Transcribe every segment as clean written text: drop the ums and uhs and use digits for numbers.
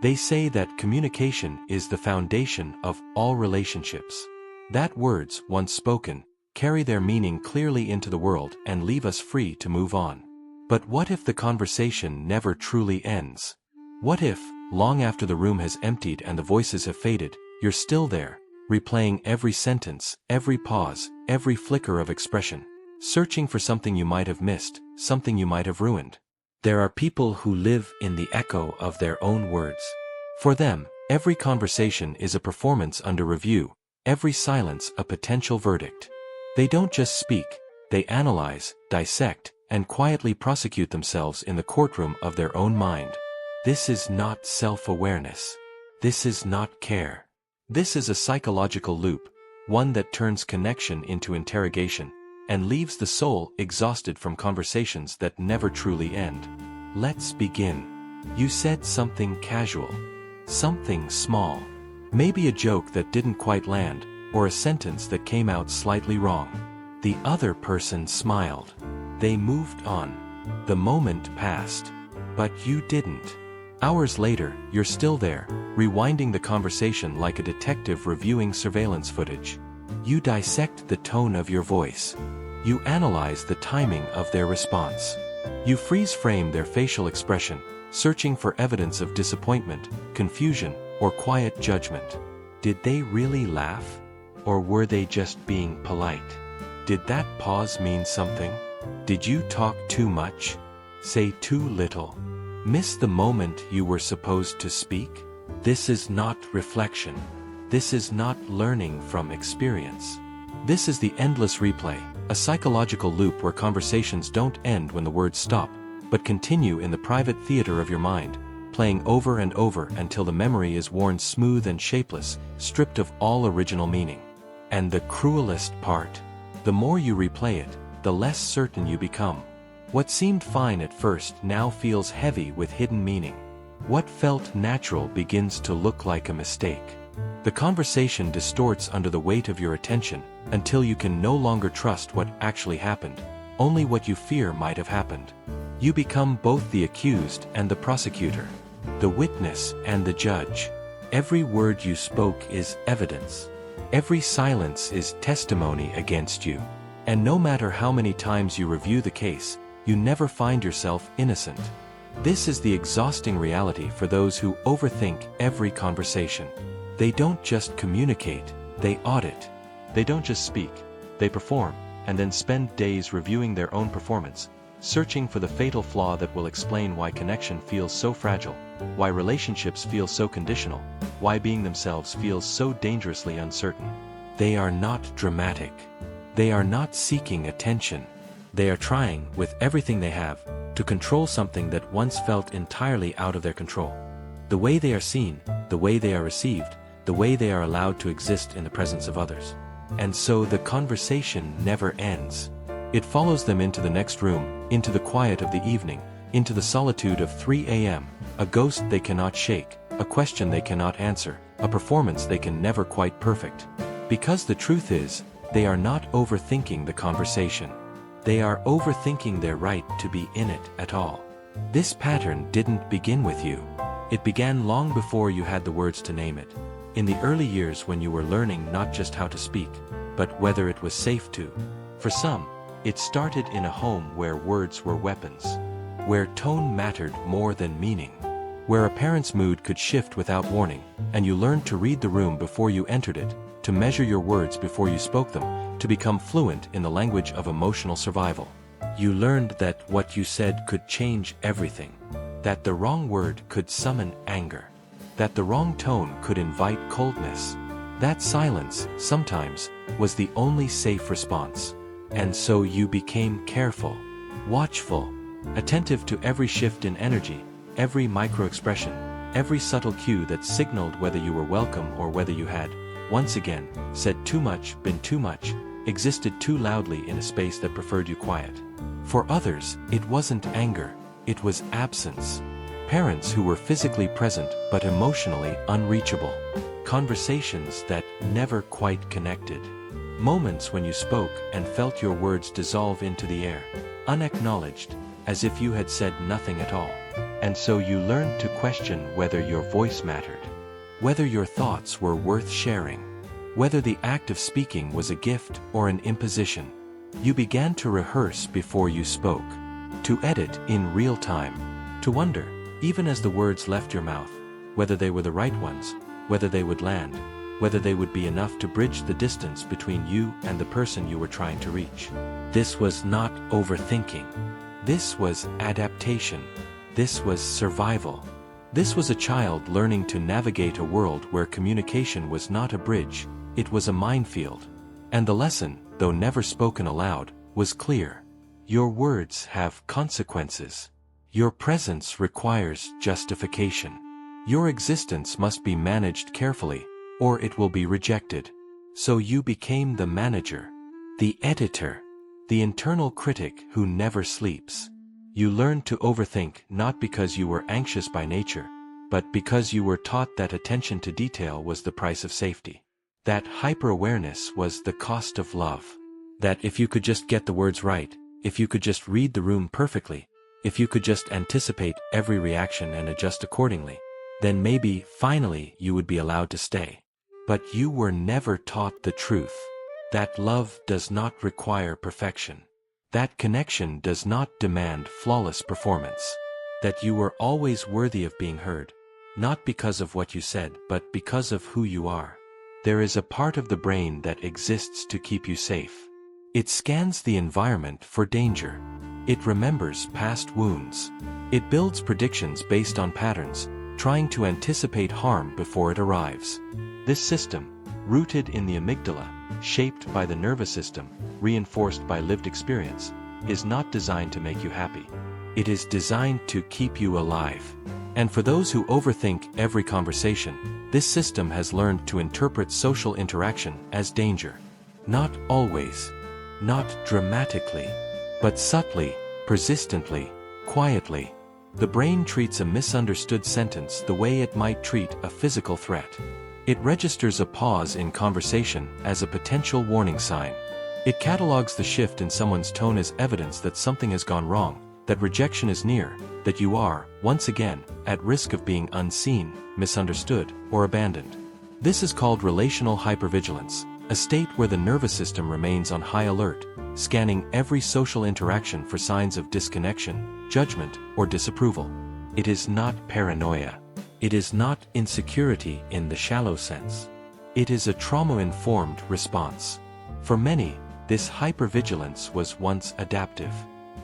They say that communication is the foundation of all relationships. That words, once spoken, carry their meaning clearly into the world and leave us free to move on. But what if the conversation never truly ends? What if, long after the room has emptied and the voices have faded, you're still there, replaying every sentence, every pause, every flicker of expression, searching for something you might have missed, something you might have ruined? There are people who live in the echo of their own words. For them, every conversation is a performance under review, every silence a potential verdict. They don't just speak, they analyze, dissect, and quietly prosecute themselves in the courtroom of their own mind. This is not self-awareness. This is not care. This is a psychological loop, one that turns connection into interrogation, and leaves the soul exhausted from conversations that never truly end. Let's begin. You said something casual. Something small. Maybe a joke that didn't quite land, or a sentence that came out slightly wrong. The other person smiled. They moved on. The moment passed. But you didn't. Hours later, you're still there, rewinding the conversation like a detective reviewing surveillance footage. You dissect the tone of your voice. You analyze the timing of their response. You freeze-frame their facial expression, searching for evidence of disappointment, confusion, or quiet judgment. Did they really laugh? Or were they just being polite? Did that pause mean something? Did you talk too much? Say too little? Miss the moment you were supposed to speak? This is not reflection. This is not learning from experience. This is the endless replay, a psychological loop where conversations don't end when the words stop, but continue in the private theater of your mind, playing over and over until the memory is worn smooth and shapeless, stripped of all original meaning. And the cruelest part, the more you replay it, the less certain you become. What seemed fine at first now feels heavy with hidden meaning. What felt natural begins to look like a mistake. The conversation distorts under the weight of your attention, until you can no longer trust what actually happened, only what you fear might have happened. You become both the accused and the prosecutor, the witness and the judge. Every word you spoke is evidence. Every silence is testimony against you. And no matter how many times you review the case, you never find yourself innocent. This is the exhausting reality for those who overthink every conversation. They don't just communicate, they audit. They don't just speak, they perform, and then spend days reviewing their own performance, searching for the fatal flaw that will explain why connection feels so fragile, why relationships feel so conditional, why being themselves feels so dangerously uncertain. They are not dramatic. They are not seeking attention. They are trying, with everything they have, to control something that once felt entirely out of their control. The way they are seen, the way they are received, the way they are allowed to exist in the presence of others. And so the conversation never ends. It follows them into the next room, into the quiet of the evening, into the solitude of 3 a.m., a ghost they cannot shake, a question they cannot answer, a performance they can never quite perfect. Because the truth is, they are not overthinking the conversation. They are overthinking their right to be in it at all. This pattern didn't begin with you. It began long before you had the words to name it. In the early years when you were learning not just how to speak, but whether it was safe to. For some, it started in a home where words were weapons, where tone mattered more than meaning, where a parent's mood could shift without warning, and you learned to read the room before you entered it, to measure your words before you spoke them, to become fluent in the language of emotional survival. You learned that what you said could change everything, that the wrong word could summon anger, that the wrong tone could invite coldness. That silence, sometimes, was the only safe response. And so you became careful, watchful, attentive to every shift in energy, every micro-expression, every subtle cue that signaled whether you were welcome or whether you had, once again, said too much, been too much, existed too loudly in a space that preferred you quiet. For others, it wasn't anger, it was absence. Parents who were physically present but emotionally unreachable. Conversations that never quite connected. Moments when you spoke and felt your words dissolve into the air, unacknowledged, as if you had said nothing at all. And so you learned to question whether your voice mattered, whether your thoughts were worth sharing, whether the act of speaking was a gift or an imposition. You began to rehearse before you spoke, to edit in real time, to wonder, even as the words left your mouth, whether they were the right ones, whether they would land, whether they would be enough to bridge the distance between you and the person you were trying to reach. This was not overthinking. This was adaptation. This was survival. This was a child learning to navigate a world where communication was not a bridge, it was a minefield. And the lesson, though never spoken aloud, was clear. Your words have consequences. Your presence requires justification. Your existence must be managed carefully, or it will be rejected. So you became the manager, the editor, the internal critic who never sleeps. You learned to overthink not because you were anxious by nature, but because you were taught that attention to detail was the price of safety. That hyper-awareness was the cost of love. That if you could just get the words right, if you could just read the room perfectly, if you could just anticipate every reaction and adjust accordingly, then maybe, finally, you would be allowed to stay. But you were never taught the truth. That love does not require perfection. That connection does not demand flawless performance. That you were always worthy of being heard, not because of what you said, but because of who you are. There is a part of the brain that exists to keep you safe. It scans the environment for danger. It remembers past wounds. It builds predictions based on patterns, trying to anticipate harm before it arrives. This system, rooted in the amygdala, shaped by the nervous system, reinforced by lived experience, is not designed to make you happy. It is designed to keep you alive. And for those who overthink every conversation, this system has learned to interpret social interaction as danger. Not always, not dramatically, but subtly, persistently, quietly. The brain treats a misunderstood sentence the way it might treat a physical threat. It registers a pause in conversation as a potential warning sign. It catalogs the shift in someone's tone as evidence that something has gone wrong, that rejection is near, that you are, once again, at risk of being unseen, misunderstood, or abandoned. This is called relational hypervigilance, a state where the nervous system remains on high alert, scanning every social interaction for signs of disconnection, judgment, or disapproval. It is not paranoia. It is not insecurity in the shallow sense. It is a trauma-informed response. For many, this hypervigilance was once adaptive.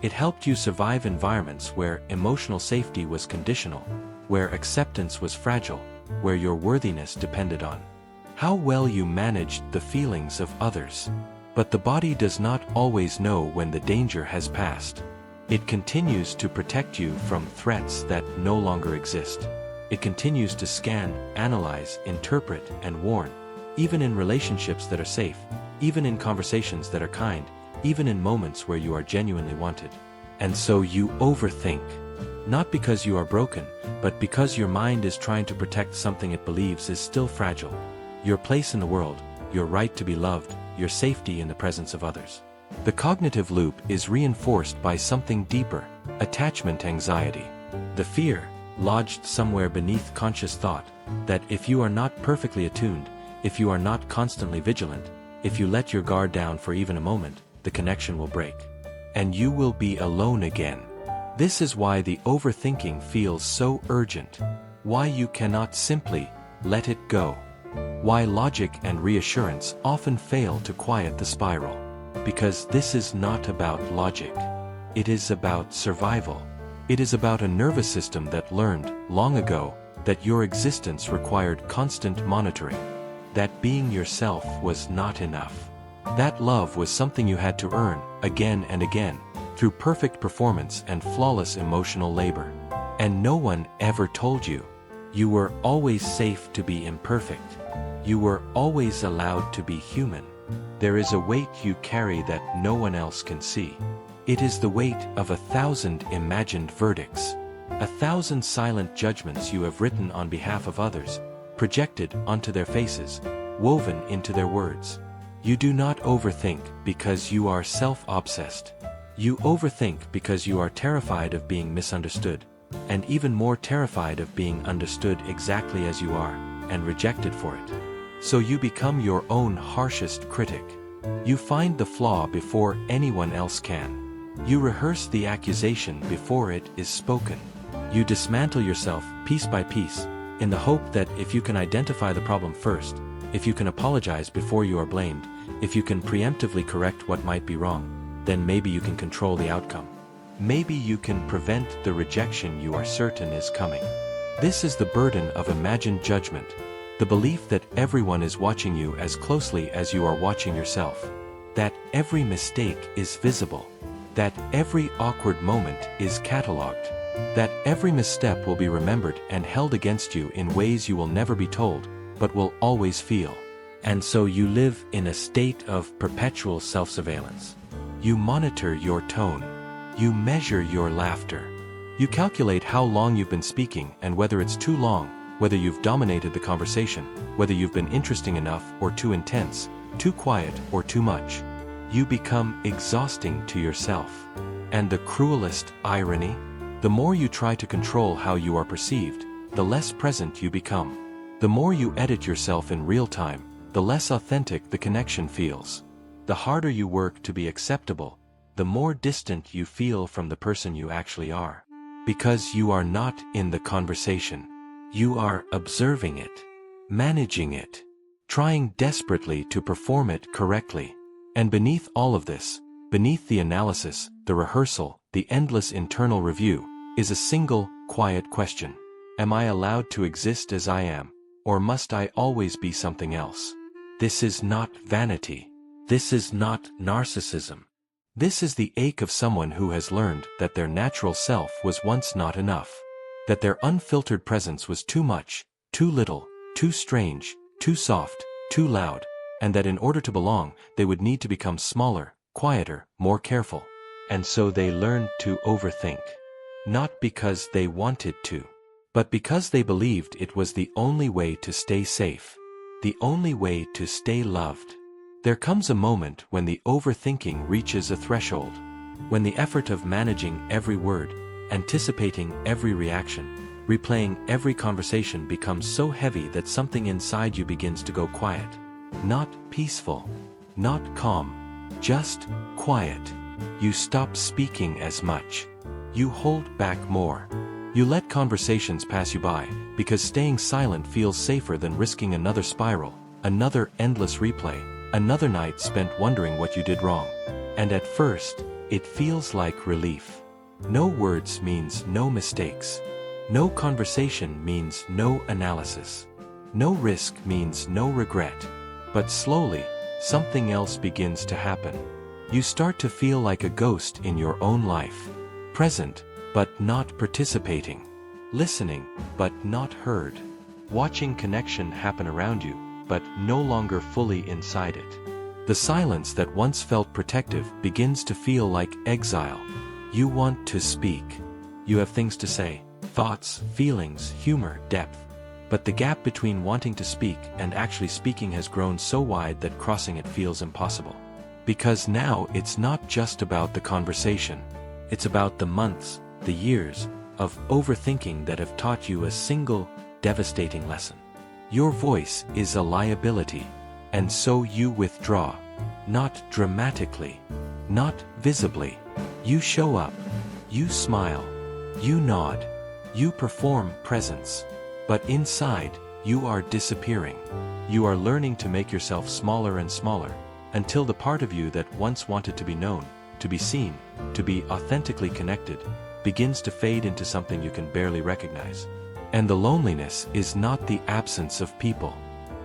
It helped you survive environments where emotional safety was conditional, where acceptance was fragile, where your worthiness depended on how well you managed the feelings of others. But the body does not always know when the danger has passed. It continues to protect you from threats that no longer exist. It continues to scan, analyze, interpret, and warn, even in relationships that are safe, even in conversations that are kind, even in moments where you are genuinely wanted. And so you overthink, not because you are broken, but because your mind is trying to protect something it believes is still fragile. Your place in the world, your right to be loved, your safety in the presence of others. The cognitive loop is reinforced by something deeper, attachment anxiety. The fear, lodged somewhere beneath conscious thought, that if you are not perfectly attuned, if you are not constantly vigilant, if you let your guard down for even a moment, the connection will break. And you will be alone again. This is why the overthinking feels so urgent. Why you cannot simply let it go. Why logic and reassurance often fail to quiet the spiral. Because this is not about logic. It is about survival. It is about a nervous system that learned, long ago, that your existence required constant monitoring. That being yourself was not enough. That love was something you had to earn, again and again, through perfect performance and flawless emotional labor. And no one ever told you. You were always safe to be imperfect. You were always allowed to be human. There is a weight you carry that no one else can see. It is the weight of 1,000 imagined verdicts, 1,000 silent judgments you have written on behalf of others, projected onto their faces, woven into their words. You do not overthink because you are self-obsessed. You overthink because you are terrified of being misunderstood, and even more terrified of being understood exactly as you are, and rejected for it. So you become your own harshest critic. You find the flaw before anyone else can. You rehearse the accusation before it is spoken. You dismantle yourself piece by piece, in the hope that if you can identify the problem first, if you can apologize before you are blamed, if you can preemptively correct what might be wrong, then maybe you can control the outcome. Maybe you can prevent the rejection you are certain is coming. This is the burden of imagined judgment, the belief that everyone is watching you as closely as you are watching yourself, that every mistake is visible, that every awkward moment is catalogued, that every misstep will be remembered and held against you in ways you will never be told, but will always feel. And so you live in a state of perpetual self-surveillance. You monitor your tone. You measure your laughter. You calculate how long you've been speaking and whether it's too long, whether you've dominated the conversation, whether you've been interesting enough or too intense, too quiet or too much. You become exhausting to yourself. And the cruelest irony? The more you try to control how you are perceived, the less present you become. The more you edit yourself in real time, the less authentic the connection feels. The harder you work to be acceptable, the more distant you feel from the person you actually are. Because you are not in the conversation. You are observing it, managing it, trying desperately to perform it correctly. And beneath all of this, beneath the analysis, the rehearsal, the endless internal review, is a single, quiet question. Am I allowed to exist as I am, or must I always be something else? This is not vanity. This is not narcissism. This is the ache of someone who has learned that their natural self was once not enough, that their unfiltered presence was too much, too little, too strange, too soft, too loud, and that in order to belong, they would need to become smaller, quieter, more careful. And so they learned to overthink. Not because they wanted to, but because they believed it was the only way to stay safe, the only way to stay loved. There comes a moment when the overthinking reaches a threshold, when the effort of managing every word, anticipating every reaction, replaying every conversation becomes so heavy that something inside you begins to go quiet. Not peaceful, not calm, just quiet. You stop speaking as much. You hold back more. You let conversations pass you by, because staying silent feels safer than risking another spiral, another endless replay, another night spent wondering what you did wrong. And at first, it feels like relief. No words means no mistakes. No conversation means no analysis. No risk means no regret. But slowly, something else begins to happen. You start to feel like a ghost in your own life. Present, but not participating. Listening, but not heard. Watching connection happen around you, but no longer fully inside it. The silence that once felt protective begins to feel like exile. You want to speak. You have things to say, thoughts, feelings, humor, depth. But the gap between wanting to speak and actually speaking has grown so wide that crossing it feels impossible. Because now it's not just about the conversation. It's about the months, the years, of overthinking that have taught you a single, devastating lesson. Your voice is a liability, and so you withdraw. Not dramatically, not visibly. You show up, you smile, you nod, you perform presence. But inside, you are disappearing. You are learning to make yourself smaller and smaller, until the part of you that once wanted to be known, to be seen, to be authentically connected, begins to fade into something you can barely recognize. And the loneliness is not the absence of people.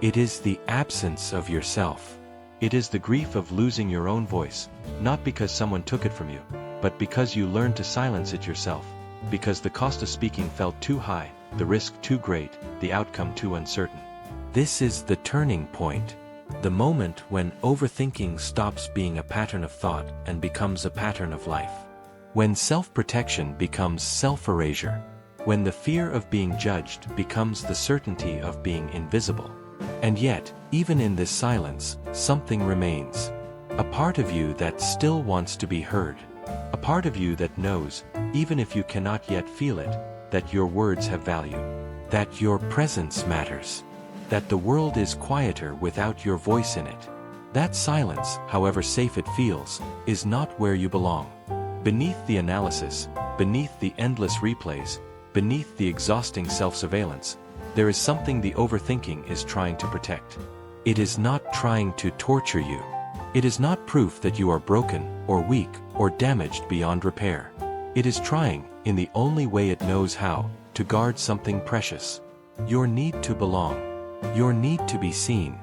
It is the absence of yourself. It is the grief of losing your own voice, not because someone took it from you, but because you learned to silence it yourself, because the cost of speaking felt too high, the risk too great, the outcome too uncertain. This is the turning point. The moment when overthinking stops being a pattern of thought and becomes a pattern of life. When self-protection becomes self-erasure. When the fear of being judged becomes the certainty of being invisible. And yet, even in this silence, something remains. A part of you that still wants to be heard. A part of you that knows, even if you cannot yet feel it, that your words have value, that your presence matters, that the world is quieter without your voice in it. That silence, however safe it feels, is not where you belong. Beneath the analysis, beneath the endless replays, beneath the exhausting self-surveillance, there is something the overthinking is trying to protect. It is not trying to torture you. It is not proof that you are broken, or weak, or damaged beyond repair. It is trying, in the only way it knows how, to guard something precious. Your need to belong. Your need to be seen.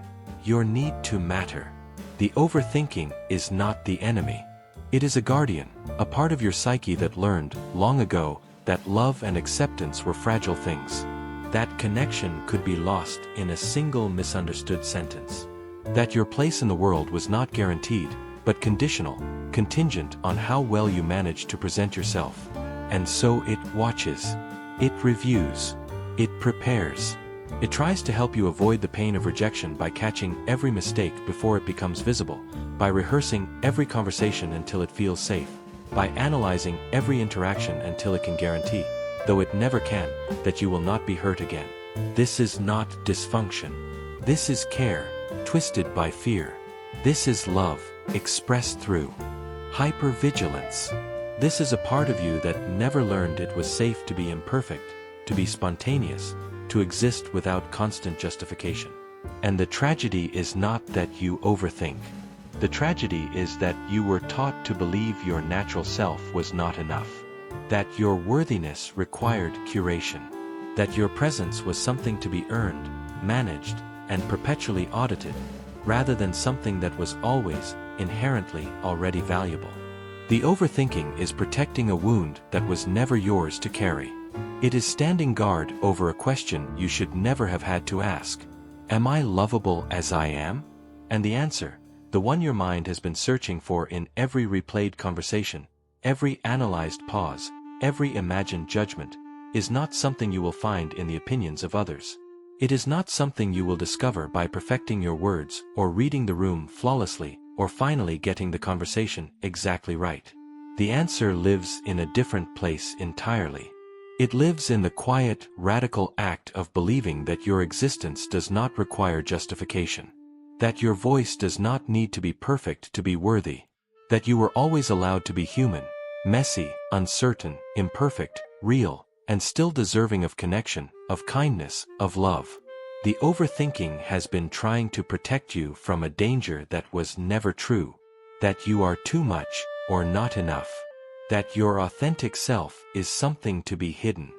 Your need to matter. The overthinking is not the enemy. It is a guardian, a part of your psyche that learned, long ago, that love and acceptance were fragile things. That connection could be lost in a single misunderstood sentence. That your place in the world was not guaranteed, but conditional, contingent on how well you managed to present yourself. And so it watches. It reviews. It prepares. It tries to help you avoid the pain of rejection by catching every mistake before it becomes visible, by rehearsing every conversation until it feels safe, by analyzing every interaction until it can guarantee, though it never can, that you will not be hurt again. This is not dysfunction. This is care, twisted by fear. This is love, expressed through hypervigilance. This is a part of you that never learned it was safe to be imperfect, to be spontaneous, to exist without constant justification. And the tragedy is not that you overthink. The tragedy is that you were taught to believe your natural self was not enough. That your worthiness required curation. That your presence was something to be earned, managed, and perpetually audited, rather than something that was always, inherently, already valuable. The overthinking is protecting a wound that was never yours to carry. It is standing guard over a question you should never have had to ask. Am I lovable as I am? And the answer, the one your mind has been searching for in every replayed conversation, every analyzed pause, every imagined judgment, is not something you will find in the opinions of others. It is not something you will discover by perfecting your words, or reading the room flawlessly, or finally getting the conversation exactly right. The answer lives in a different place entirely. It lives in the quiet, radical act of believing that your existence does not require justification. That your voice does not need to be perfect to be worthy. That you were always allowed to be human, messy, uncertain, imperfect, real, and still deserving of connection, of kindness, of love. The overthinking has been trying to protect you from a danger that was never true. That you are too much, or not enough. That your authentic self is something to be hidden.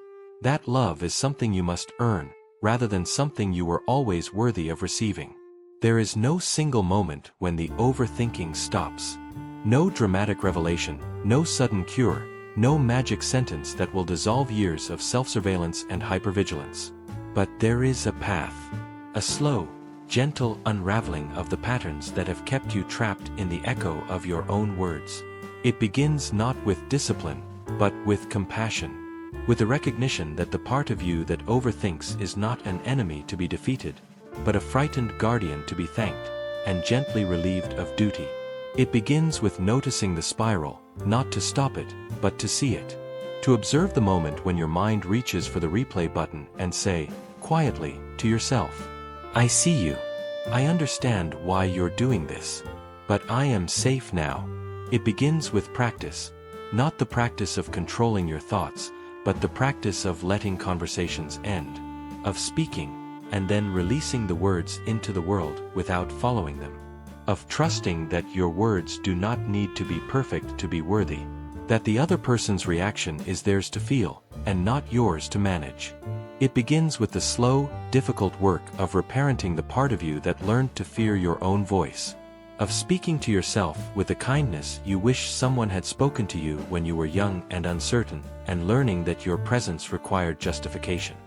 That love is something you must earn, rather than something you were always worthy of receiving. There is no single moment when the overthinking stops. No dramatic revelation, no sudden cure, no magic sentence that will dissolve years of self-surveillance and hypervigilance. But there is a path. A slow, gentle unraveling of the patterns that have kept you trapped in the echo of your own words. It begins not with discipline, but with compassion. With the recognition that the part of you that overthinks is not an enemy to be defeated, but a frightened guardian to be thanked, and gently relieved of duty. It begins with noticing the spiral, not to stop it, but to see it. To observe the moment when your mind reaches for the replay button and say, quietly, to yourself, I see you. I understand why you're doing this. But I am safe now. It begins with practice. Not the practice of controlling your thoughts, but the practice of letting conversations end. Of speaking, and then releasing the words into the world without following them. Of trusting that your words do not need to be perfect to be worthy. That the other person's reaction is theirs to feel, and not yours to manage. It begins with the slow, difficult work of reparenting the part of you that learned to fear your own voice. Of speaking to yourself with the kindness you wish someone had spoken to you when you were young and uncertain, and learning that your presence required justification.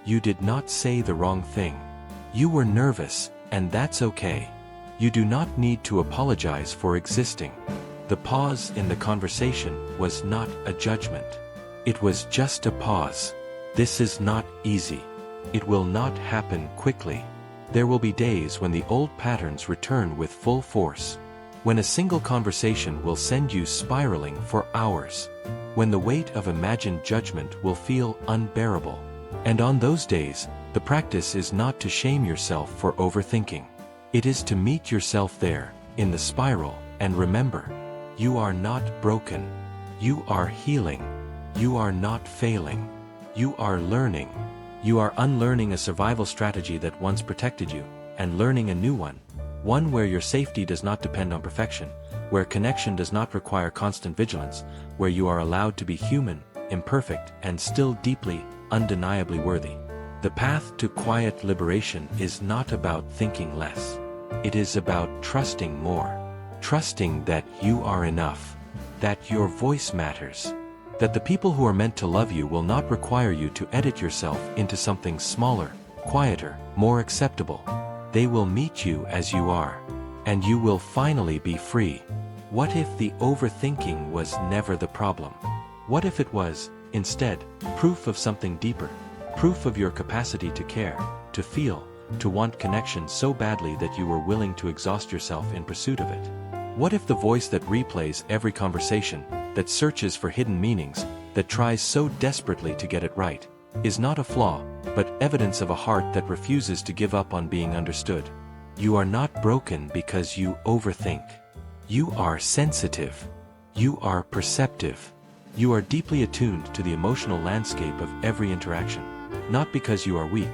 You did not say the wrong thing. You were nervous, and that's okay. You do not need to apologize for existing. The pause in the conversation was not a judgment. It was just a pause. This is not easy. It will not happen quickly. There will be days when the old patterns return with full force. When a single conversation will send you spiraling for hours. when the weight of imagined judgment will feel unbearable. And on those days, the practice is not to shame yourself for overthinking. It is to meet yourself there, in the spiral, and remember, you are not broken. You are healing. You are not failing. You are learning. You are unlearning a survival strategy that once protected you, and learning a new one where your safety does not depend on perfection, where connection does not require constant vigilance, where you are allowed to be human, imperfect, and still deeply, undeniably worthy. The path to quiet liberation is not about thinking less. It is about trusting more. Trusting that you are enough, that your voice matters, that the people who are meant to love you will not require you to edit yourself into something smaller, quieter, more acceptable. They will meet you as you are, and you will finally be free. What if the overthinking was never the problem? What if it was, instead, proof of something deeper, proof of your capacity to care, to feel, to want connection so badly that you were willing to exhaust yourself in pursuit of it? What if the voice that replays every conversation, that searches for hidden meanings, that tries so desperately to get it right, is not a flaw, but evidence of a heart that refuses to give up on being understood? You are not broken because you overthink. You are sensitive. You are perceptive. You are deeply attuned to the emotional landscape of every interaction, not because you are weak,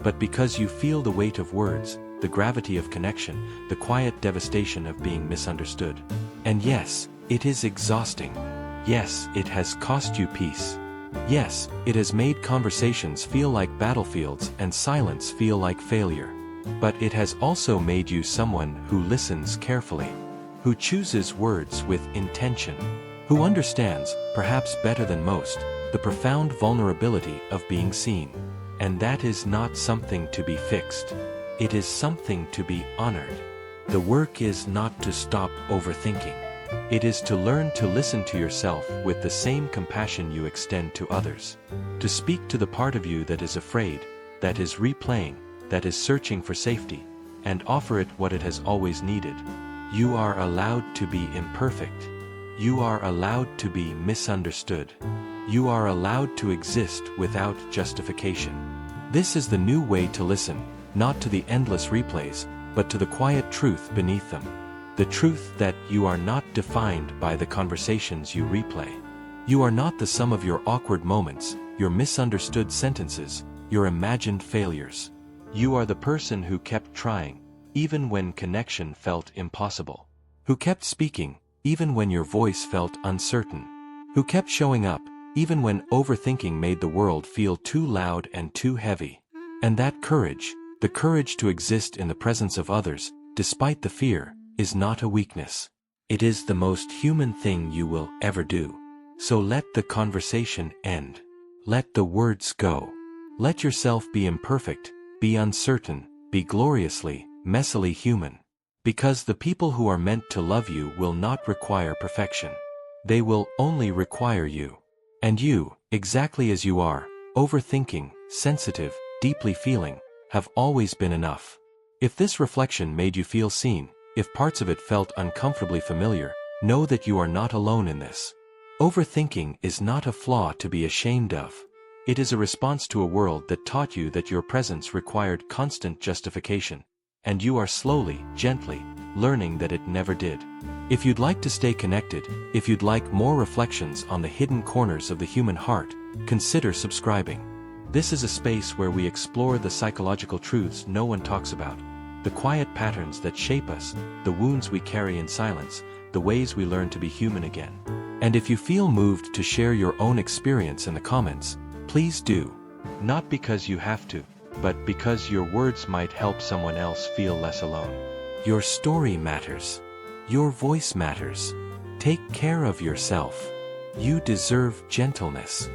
but because you feel the weight of words, the gravity of connection, the quiet devastation of being misunderstood. And yes, it is exhausting. Yes, it has cost you peace. Yes, it has made conversations feel like battlefields and silence feel like failure. But it has also made you someone who listens carefully, who chooses words with intention, who understands, perhaps better than most, the profound vulnerability of being seen. And that is not something to be fixed. It is something to be honored. The work is not to stop overthinking. It is to learn to listen to yourself with the same compassion you extend to others. To speak to the part of you that is afraid, that is replaying, that is searching for safety, and offer it what it has always needed. You are allowed to be imperfect. You are allowed to be misunderstood. You are allowed to exist without justification. This is the new way to listen, not to the endless replays, but to the quiet truth beneath them. The truth that you are not defined by the conversations you replay. You are not the sum of your awkward moments, your misunderstood sentences, your imagined failures. You are the person who kept trying, even when connection felt impossible. Who kept speaking, even when your voice felt uncertain. Who kept showing up, even when overthinking made the world feel too loud and too heavy. And that courage, the courage to exist in the presence of others, despite the fear, is not a weakness. It is the most human thing you will ever do. So let the conversation end. Let the words go. Let yourself be imperfect, be uncertain, be gloriously, messily human. Because the people who are meant to love you will not require perfection. They will only require you. And you, exactly as you are, overthinking, sensitive, deeply feeling, have always been enough. If this reflection made you feel seen, if parts of it felt uncomfortably familiar, know that you are not alone in this. Overthinking is not a flaw to be ashamed of. It is a response to a world that taught you that your presence required constant justification, and you are slowly, gently, learning that it never did. If you'd like to stay connected, if you'd like more reflections on the hidden corners of the human heart, consider subscribing. This is a space where we explore the psychological truths no one talks about, the quiet patterns that shape us, the wounds we carry in silence, the ways we learn to be human again. And if you feel moved to share your own experience in the comments, please do. Not because you have to, but because your words might help someone else feel less alone. Your story matters. Your voice matters. Take care of yourself. You deserve gentleness.